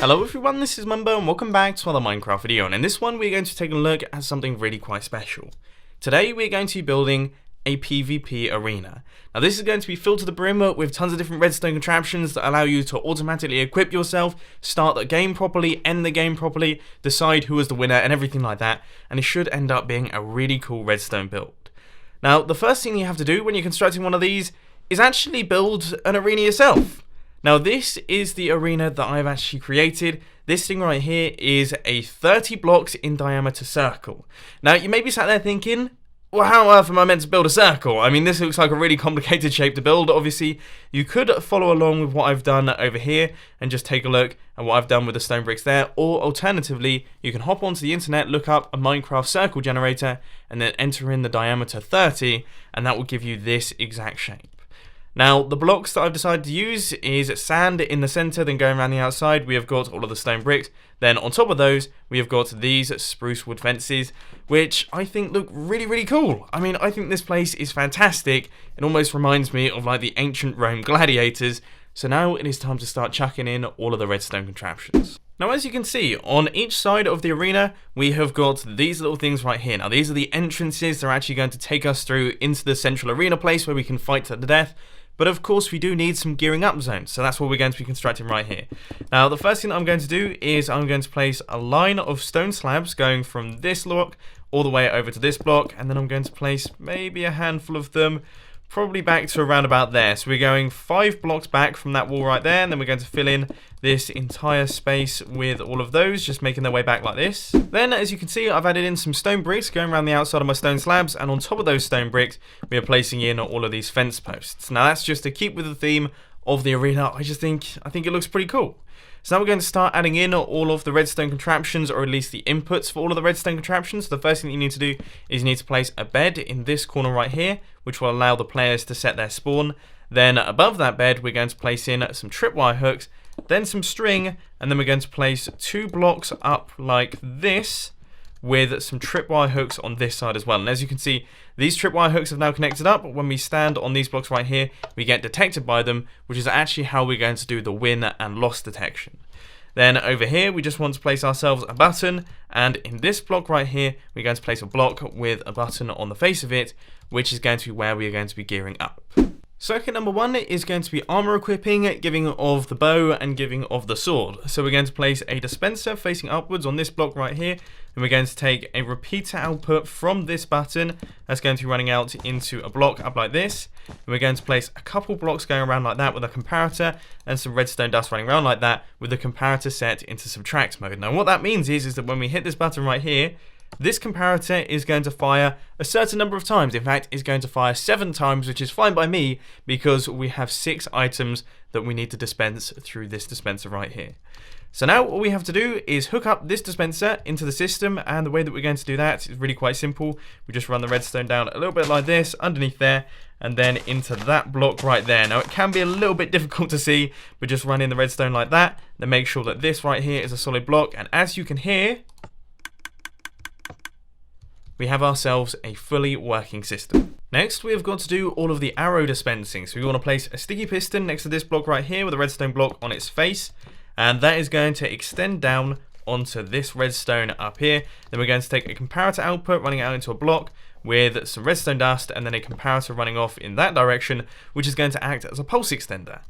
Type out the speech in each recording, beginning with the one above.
Hello everyone, this is Mumbo and welcome back to another Minecraft video, and in this one we're going to take a look at something really quite special. Today we're going to be building a PvP arena. Now this is going to be filled to the brim with tons of different redstone contraptions that allow you to automatically equip yourself, start the game properly, end the game properly, decide who is the winner and everything like that, and it should end up being a really cool redstone build. Now the first thing you have to do when you're constructing one of these is actually build an arena yourself. Now this is the arena that I've actually created. This thing right here is a 30 blocks in diameter circle. Now you may be sat there thinking, well, how on earth am I meant to build a circle? I mean, this looks like a really complicated shape to build. Obviously, you could follow along with what I've done over here and just take a look at what I've done with the stone bricks there. Or alternatively, you can hop onto the internet, look up a Minecraft circle generator, and then enter in the diameter 30, and that will give you this exact shape. Now, the blocks that I've decided to use is sand in the center, then going around the outside, we have got all of the stone bricks. Then on top of those, we have got these spruce wood fences, which I think look really, really cool. I mean, I think this place is fantastic. It almost reminds me of like the ancient Rome gladiators. So now it is time to start chucking in all of the redstone contraptions. Now, as you can see, on each side of the arena, we have got these little things right here. Now, these are the entrances. They're actually going to take us through into the central arena place where we can fight to the death. But of course we do need some gearing up zones, so that's what we're going to be constructing right here. Now the first thing that I'm going to do is I'm going to place a line of stone slabs going from this block all the way over to this block, and then I'm going to place maybe a handful of them probably back to around about there. So we're going 5 blocks back from that wall right there, and then we're going to fill in this entire space with all of those, just making their way back like this. Then, as you can see, I've added in some stone bricks going around the outside of my stone slabs, and on top of those stone bricks, we are placing in all of these fence posts. Now that's just to keep with the theme of the arena. I think it looks pretty cool. So now we're going to start adding in all of the redstone contraptions, or at least the inputs for all of the redstone contraptions. So the first thing that you need to do is you need to place a bed in this corner right here, which will allow the players to set their spawn. Then above that bed, we're going to place in some tripwire hooks, then some string, and then we're going to place 2 blocks up like this with some tripwire hooks on this side as well. And as you can see, these tripwire hooks have now connected up. When we stand on these blocks right here, we get detected by them, which is actually how we're going to do the win and loss detection. Then over here, we just want to place ourselves a button, and in this block right here, we're going to place a block with a button on the face of it, which is going to be where we are going to be gearing up. Circuit number 1 is going to be armor equipping, giving of the bow and giving of the sword. So we're going to place a dispenser facing upwards on this block right here, and we're going to take a repeater output from this button that's going to be running out into a block up like this, and we're going to place a couple blocks going around like that with a comparator and some redstone dust running around like that with the comparator set into subtract mode. Now what that means is that when we hit this button right here, this comparator is going to fire a certain number of times. In fact, it's going to fire 7 times, which is fine by me because we have 6 items that we need to dispense through this dispenser right here. So now all we have to do is hook up this dispenser into the system, and the way that we're going to do that is really quite simple. We just run the redstone down a little bit like this, underneath there, and then into that block right there. Now it can be a little bit difficult to see, but just run in the redstone like that, then make sure that this right here is a solid block, and as you can hear, we have ourselves a fully working system. Next, we have got to do all of the arrow dispensing. So we want to place a sticky piston next to this block right here with a redstone block on its face, and that is going to extend down onto this redstone up here. Then we're going to take a comparator output running out into a block with some redstone dust, and then a comparator running off in that direction, which is going to act as a pulse extender.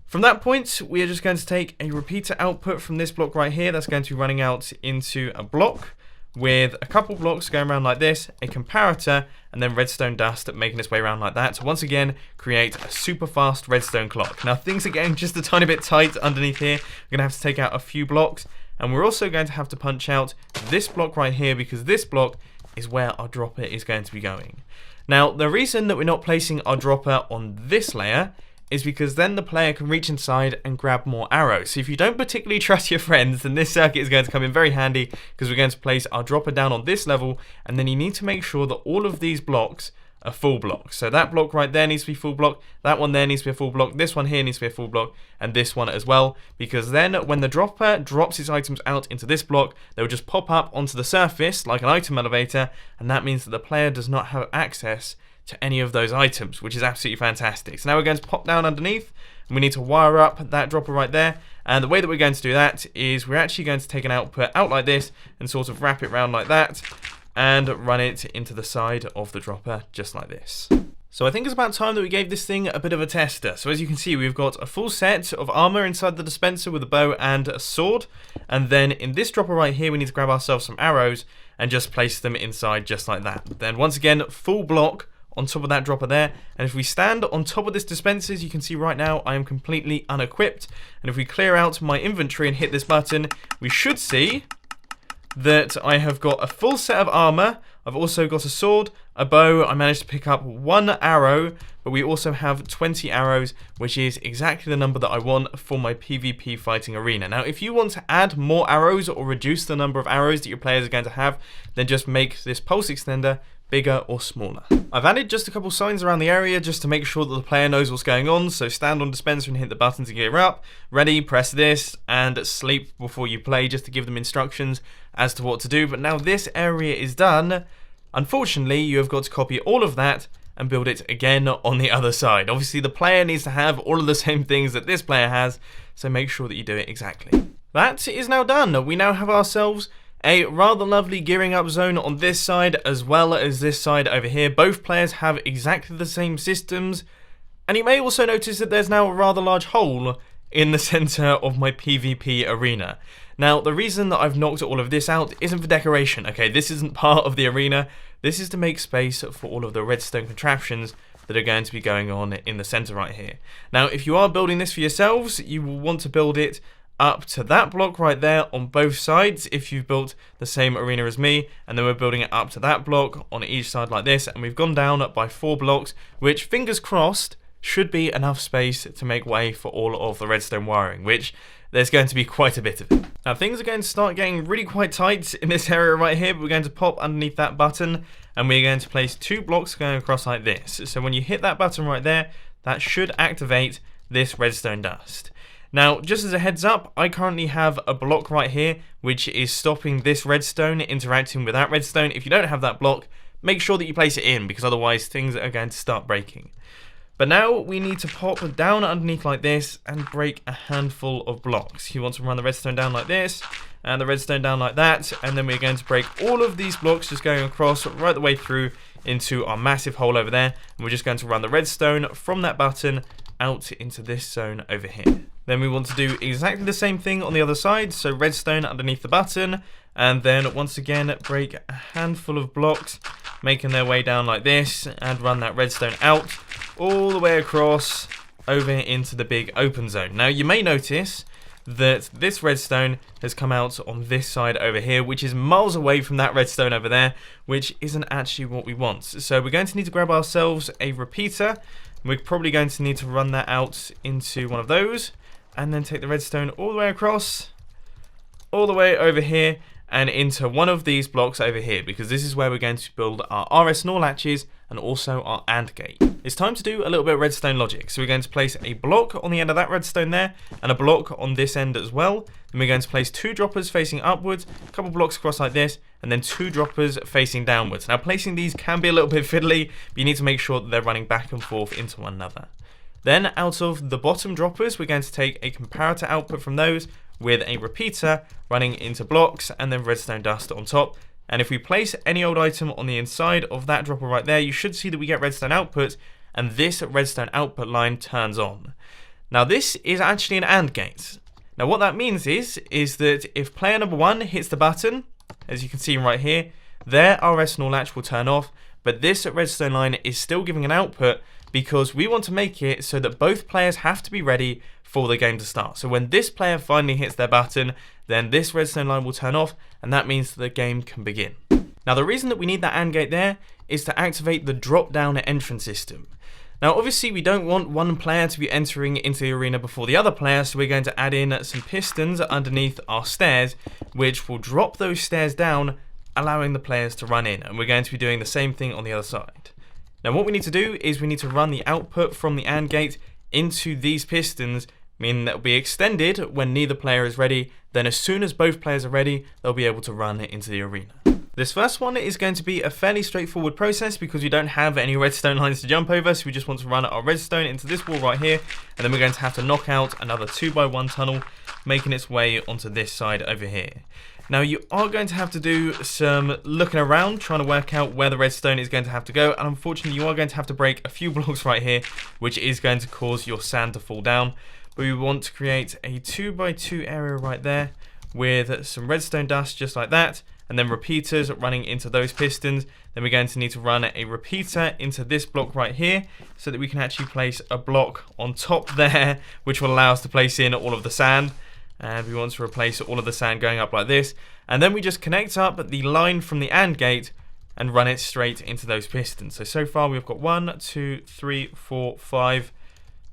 From that point, we are just going to take a repeater output from this block right here that's going to be running out into a block with a couple blocks going around like this, a comparator, and then redstone dust making its way around like that to once again create a super fast redstone clock. Now things are getting just a tiny bit tight underneath here. We're going to have to take out a few blocks, and we're also going to have to punch out this block right here because this block is where our dropper is going to be going. Now the reason that we're not placing our dropper on this layer is because then the player can reach inside and grab more arrows. So if you don't particularly trust your friends, then this circuit is going to come in very handy, because we're going to place our dropper down on this level, and then you need to make sure that all of these blocks are full blocks. So that block right there needs to be full block, that one there needs to be a full block, this one here needs to be a full block, and this one as well, because then when the dropper drops its items out into this block, they'll just pop up onto the surface like an item elevator, and that means that the player does not have access to any of those items, which is absolutely fantastic. So now we're going to pop down underneath, and we need to wire up that dropper right there. And the way that we're going to do that is we're actually going to take an output out like this and sort of wrap it around like that and run it into the side of the dropper just like this. So I think it's about time that we gave this thing a bit of a tester. So as you can see, we've got a full set of armor inside the dispenser with a bow and a sword. And then in this dropper right here, we need to grab ourselves some arrows and just place them inside just like that. Then once again, full block on top of that dropper there. And if we stand on top of this dispenser, as you can see right now, I am completely unequipped. And if we clear out my inventory and hit this button, we should see that I have got a full set of armor. I've also got a sword, a bow. I managed to pick up 1 arrow, but we also have 20 arrows, which is exactly the number that I want for my PvP fighting arena. Now, if you want to add more arrows or reduce the number of arrows that your players are going to have, then just make this pulse extender bigger or smaller. I've added just a couple signs around the area just to make sure that the player knows what's going on. So stand on dispenser and hit the button to gear up. Ready, press this, and sleep before you play, just to give them instructions as to what to do. But now this area is done. Unfortunately, you have got to copy all of that and build it again on the other side. Obviously, the player needs to have all of the same things that this player has, so make sure that you do it exactly. That is now done. We now have ourselves a rather lovely gearing up zone on this side as well as this side over here. Both players have exactly the same systems, and you may also notice that there's now a rather large hole in the center of my PvP arena. Now, the reason that I've knocked all of this out isn't for decoration, okay? This isn't part of the arena. This is to make space for all of the redstone contraptions that are going to be going on in the center right here. Now, if you are building this for yourselves, you will want to build it up to that block right there on both sides if you've built the same arena as me, and then we're building it up to that block on each side like this, and we've gone down by 4 blocks, which, fingers crossed, should be enough space to make way for all of the redstone wiring, which there's going to be quite a bit of it. Now, things are going to start getting really quite tight in this area right here, but we're going to pop underneath that button, and we're going to place 2 blocks going across like this. So when you hit that button right there, that should activate this redstone dust. Now, just as a heads up, I currently have a block right here, which is stopping this redstone interacting with that redstone. If you don't have that block, make sure that you place it in, because otherwise things are going to start breaking. But now we need to pop down underneath like this and break a handful of blocks. You want to run the redstone down like this, and the redstone down like that, and then we're going to break all of these blocks just going across right the way through into our massive hole over there. And we're just going to run the redstone from that button out into this zone over here. Then we want to do exactly the same thing on the other side, so redstone underneath the button, and then once again break a handful of blocks, making their way down like this, and run that redstone out all the way across over into the big open zone. Now, you may notice that this redstone has come out on this side over here, which is miles away from that redstone over there, which isn't actually what we want. So we're going to need to grab ourselves a repeater. We're probably going to need to run that out into one of those, and then take the redstone all the way across, all the way over here, and into one of these blocks over here, because this is where we're going to build our RS NOR latches and also our AND gate. It's time to do a little bit of redstone logic. So we're going to place a block on the end of that redstone there, and a block on this end as well. And we're going to place 2 droppers facing upwards, a couple blocks across like this, and then 2 droppers facing downwards. Now, placing these can be a little bit fiddly, but you need to make sure that they're running back and forth into one another. Then, out of the bottom droppers, we're going to take a comparator output from those with a repeater running into blocks, and then redstone dust on top. And if we place any old item on the inside of that dropper right there, you should see that we get redstone output, and this redstone output line turns on. Now, this is actually an AND gate. Now, what that means is that if player number 1 hits the button, as you can see right here, their RS NOR latch will turn off, but this redstone line is still giving an output, because we want to make it so that both players have to be ready for the game to start. So when this player finally hits their button, then this redstone line will turn off, and that means that the game can begin. Now, the reason that we need that AND gate there is to activate the drop-down entrance system. Now, obviously, we don't want one player to be entering into the arena before the other player, so we're going to add in some pistons underneath our stairs, which will drop those stairs down, allowing the players to run in. And we're going to be doing the same thing on the other side. Now, what we need to do is we need to run the output from the AND gate into these pistons, meaning that will be extended when neither player is ready. Then as soon as both players are ready, they'll be able to run into the arena. This first one is going to be a fairly straightforward process because we don't have any redstone lines to jump over, so we just want to run our redstone into this wall right here, and then we're going to have to knock out another 2x1 tunnel, making its way onto this side over here. Now you are going to have to do some looking around, trying to work out where the redstone is going to have to go, and unfortunately you are going to have to break a few blocks right here, which is going to cause your sand to fall down. But we want to create a 2x2 area right there with some redstone dust just like that, and then repeaters running into those pistons. Then we're going to need to run a repeater into this block right here so that we can actually place a block on top there, which will allow us to place in all of the sand. And we want to replace all of the sand going up like this. And then we just connect up the line from the AND gate and run it straight into those pistons. So far we've got 1, 2, 3, 4, 5,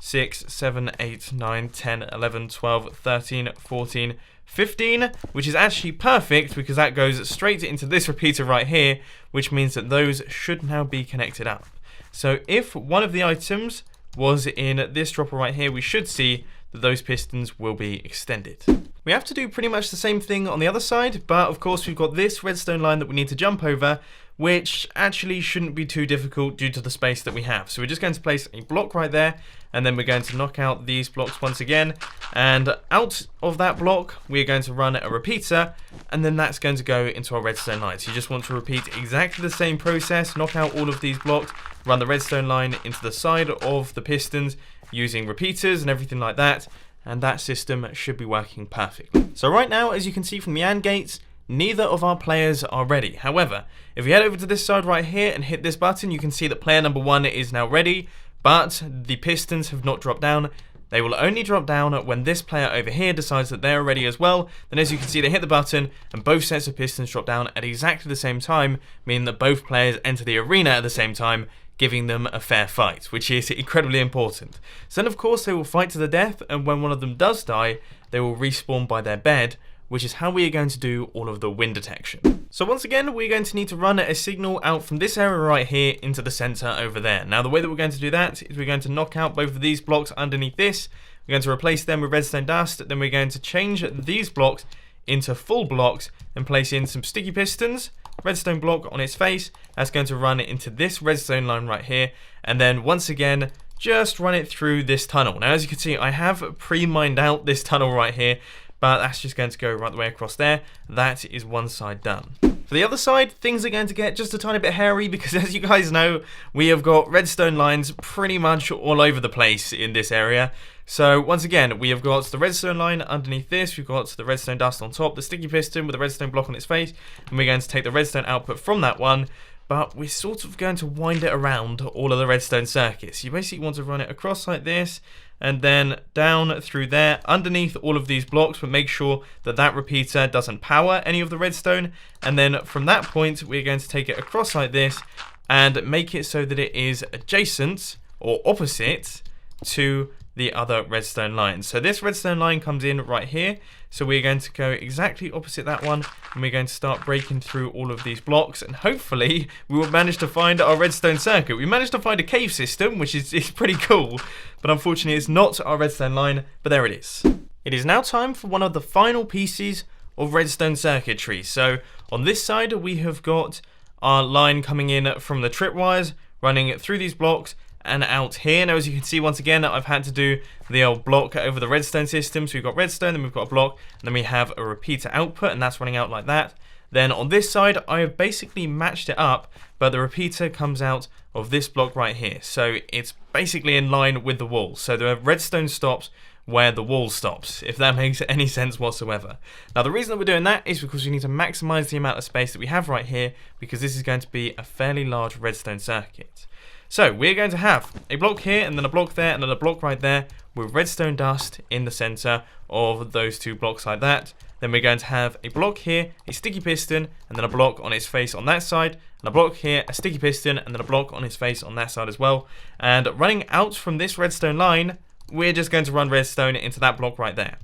6, 7, 8, 9, 10, 11, 12, 13, 14, 15, which is actually perfect because that goes straight into this repeater right here, which means that those should now be connected up. So if one of the items was in this dropper right here, we should see that those pistons will be extended. We have to do pretty much the same thing on the other side, but of course we've got this redstone line that we need to jump over, which actually shouldn't be too difficult due to the space that we have. So we're just going to place a block right there, and then we're going to knock out these blocks once again, and out of that block we're going to run a repeater, and then that's going to go into our redstone line. So you just want to repeat exactly the same process, knock out all of these blocks, run the redstone line into the side of the pistons using repeaters and everything like that, and that system should be working perfectly. So right now, as you can see from the AND gates, neither of our players are ready. However, if we head over to this side right here and hit this button, you can see that player number 1 is now ready, but the pistons have not dropped down. They will only drop down when this player over here decides that they're ready as well. Then as you can see, they hit the button and both sets of pistons drop down at exactly the same time, meaning that both players enter the arena at the same time, giving them a fair fight, which is incredibly important. So then of course they will fight to the death, and when one of them does die, they will respawn by their bed, which is how we are going to do all of the wind detection. So once again, we're going to need to run a signal out from this area right here into the center over there. Now the way that we're going to do that is we're going to knock out both of these blocks underneath this, we're going to replace them with redstone dust, then we're going to change these blocks into full blocks and place in some sticky pistons, redstone block on its face. That's going to run into this redstone line right here, and then once again just run it through this tunnel. Now as you can see, I have pre-mined out this tunnel right here, but that's just going to go right the way across there. That is one side done. For the other side, things are going to get just a tiny bit hairy because as you guys know, we have got redstone lines pretty much all over the place in this area. So once again, we have got the redstone line underneath this, we've got the redstone dust on top, the sticky piston with the redstone block on its face, and we're going to take the redstone output from that one, but we're sort of going to wind it around all of the redstone circuits. You basically want to run it across like this, and then down through there, underneath all of these blocks, but make sure that that repeater doesn't power any of the redstone, and then from that point, we're going to take it across like this, and make it so that it is adjacent, or opposite, to the other redstone line. So this redstone line comes in right here, so we're going to go exactly opposite that one, and we're going to start breaking through all of these blocks, and hopefully we will manage to find our redstone circuit. We managed to find a cave system, which is pretty cool, but unfortunately it's not our redstone line, but there it is. It is now time for one of the final pieces of redstone circuitry. So on this side we have got our line coming in from the tripwires, running through these blocks, and out here. Now as you can see, once again I've had to do the old block over the redstone system. So we've got redstone, then we've got a block, and then we have a repeater output, and that's running out like that. Then on this side I have basically matched it up, but the repeater comes out of this block right here, so it's basically in line with the wall. So the redstone stops where the wall stops, if that makes any sense whatsoever. Now the reason that we're doing that is because we need to maximize the amount of space that we have right here, because this is going to be a fairly large redstone circuit. So we're going to have a block here, and then a block there, and then a block right there with redstone dust in the center of those two blocks like that. Then we're going to have a block here, a sticky piston, and then a block on its face on that side, and a block here, a sticky piston, and then a block on its face on that side as well. And running out from this redstone line, we're just going to run redstone into that block right there.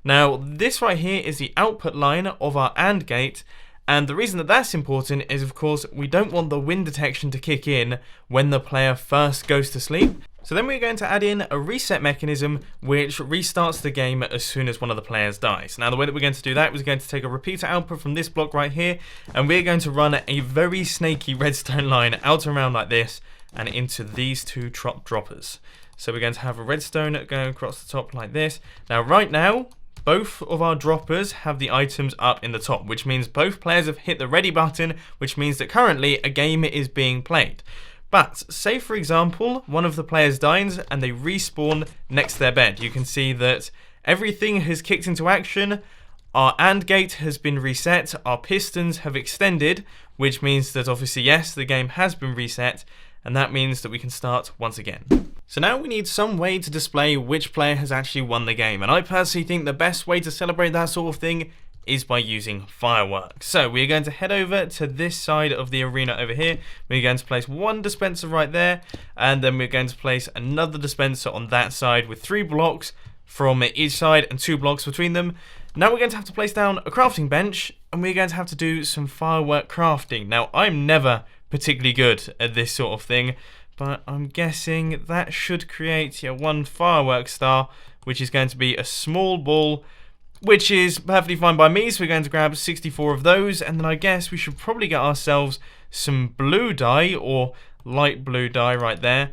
Now this right here is the output line of our AND gate, and the reason that that's important is, of course, we don't want the wind detection to kick in when the player first goes to sleep. So then we're going to add in a reset mechanism which restarts the game as soon as one of the players dies. Now the way that we're going to do that is going to take a repeater output from this block right here, and we're going to run a very snaky redstone line out around like this and into these two droppers. So we're going to have a redstone going across the top like this. Now right now, both of our droppers have the items up in the top, which means both players have hit the ready button, which means that currently a game is being played. But say for example, one of the players dies and they respawn next to their bed. You can see that everything has kicked into action. Our AND gate has been reset. Our pistons have extended, which means that obviously yes, the game has been reset, and that means that we can start once again. So now we need some way to display which player has actually won the game, and I personally think the best way to celebrate that sort of thing is by using fireworks. So we're going to head over to this side of the arena over here. We're going to place one dispenser right there, and then we're going to place another dispenser on that side with 3 blocks from each side and 2 blocks between them. Now we're going to have to place down a crafting bench, and we're going to have to do some firework crafting. Now I'm never particularly good at this sort of thing, but I'm guessing that should create one firework star, which is going to be a small ball, which is perfectly fine by me. So we're going to grab 64 of those, and then I guess we should probably get ourselves some blue dye or light blue dye right there,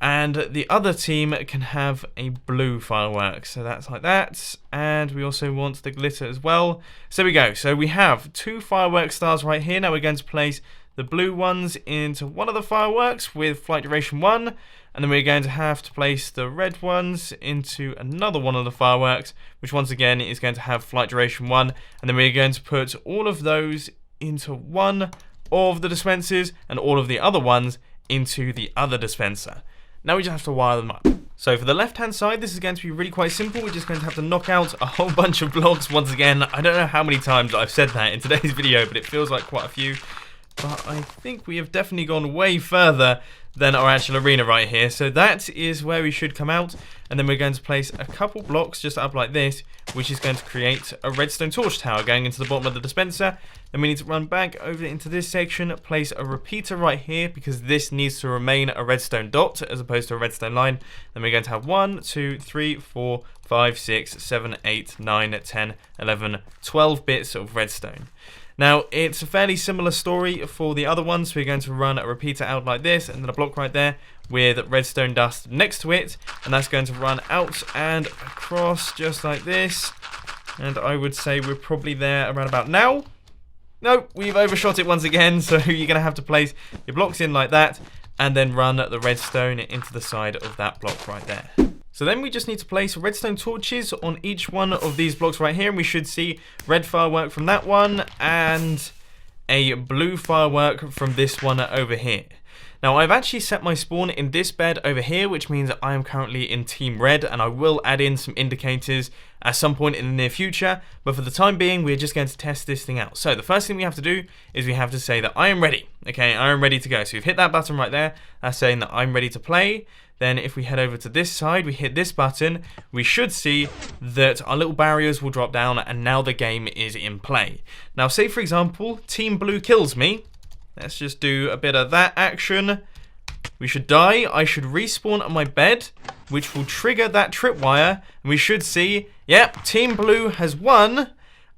and the other team can have a blue firework. So that's like that, and we also want the glitter as well. So there we go. So we have 2 firework stars right here. Now we're going to place the blue ones into one of the fireworks with flight duration 1, and then we're going to have to place the red ones into another one of the fireworks, which once again is going to have flight duration 1, and then we're going to put all of those into one of the dispensers and all of the other ones into the other dispenser. Now we just have to wire them up. So for the left hand side, this is going to be really quite simple. We're just going to have to knock out a whole bunch of blocks once again. I don't know how many times I've said that in today's video, but it feels like quite a few. But I think we have definitely gone way further than our actual arena right here. So that is where we should come out. And then we're going to place a couple blocks just up like this, which is going to create a redstone torch tower going into the bottom of the dispenser. Then we need to run back over into this section, place a repeater right here, because this needs to remain a redstone dot as opposed to a redstone line. Then we're going to have 1, 2, 3, 4, 5, 6, 7, 8, 9, 10, 11, 12 bits of redstone. Now, it's a fairly similar story for the other ones. So we're going to run a repeater out like this, and then a block right there with redstone dust next to it, and that's going to run out and across just like this. And I would say we're probably there around about now. No, we've overshot it once again, so you're going to have to place your blocks in like that, and then run the redstone into the side of that block right there. So then we just need to place redstone torches on each one of these blocks right here, and we should see red firework from that one and a blue firework from this one over here. Now I've actually set my spawn in this bed over here, which means I am currently in team red, and I will add in some indicators at some point in the near future, but for the time being we're just going to test this thing out. So the first thing we have to do is we have to say that I am ready. Okay, I am ready to go. So we've hit that button right there, that's saying that I'm ready to play. Then if we head over to this side, we hit this button, we should see that our little barriers will drop down, and now the game is in play. Now say for example, Team Blue kills me. Let's just do a bit of that action. We should die. I should respawn on my bed, which will trigger that tripwire, and we should see, yep, Team Blue has won,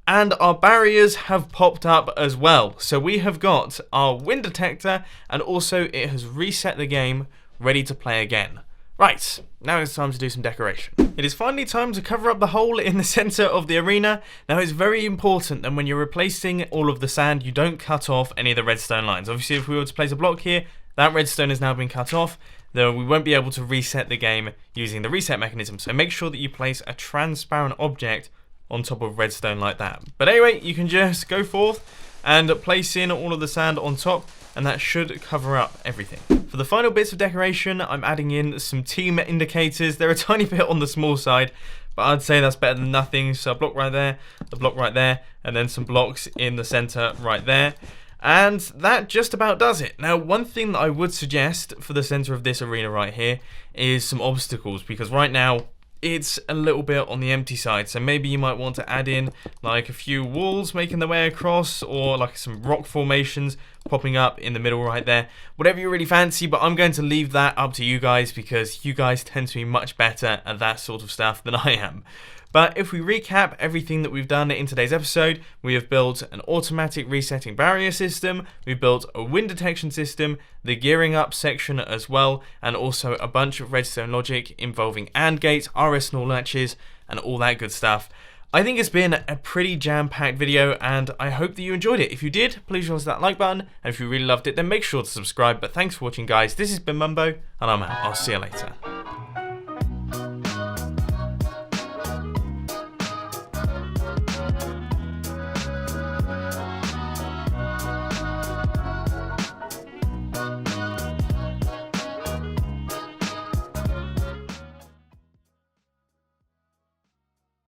and our barriers have popped up as well. So we have got our win detector, and also it has reset the game, ready to play again. Right, now it's time to do some decoration. It is finally time to cover up the hole in the center of the arena. Now it's very important that when you're replacing all of the sand, you don't cut off any of the redstone lines. Obviously if we were to place a block here, that redstone has now been cut off, though we won't be able to reset the game using the reset mechanism. So make sure that you place a transparent object on top of redstone like that. But anyway, you can just go forth and place in all of the sand on top, and that should cover up everything. For the final bits of decoration, I'm adding in some team indicators. They're a tiny bit on the small side, but I'd say that's better than nothing. So a block right there, the block right there, and then some blocks in the center right there. And that just about does it. Now, one thing that I would suggest for the center of this arena right here is some obstacles, because right now it's a little bit on the empty side. So maybe you might want to add in like a few walls making their way across, or like some rock formations popping up in the middle right there. Whatever you really fancy, but I'm going to leave that up to you guys because you guys tend to be much better at that sort of stuff than I am. But if we recap everything that we've done in today's episode, we have built an automatic resetting barrier system, we've built a wind detection system, the gearing up section as well, and also a bunch of redstone logic involving AND gates, RS latches, and all that good stuff. I think it's been a pretty jam-packed video, and I hope that you enjoyed it. If you did, please press that like button, and if you really loved it, then make sure to subscribe. But thanks for watching, guys. This has been Mumbo, and I'm out. I'll see you later.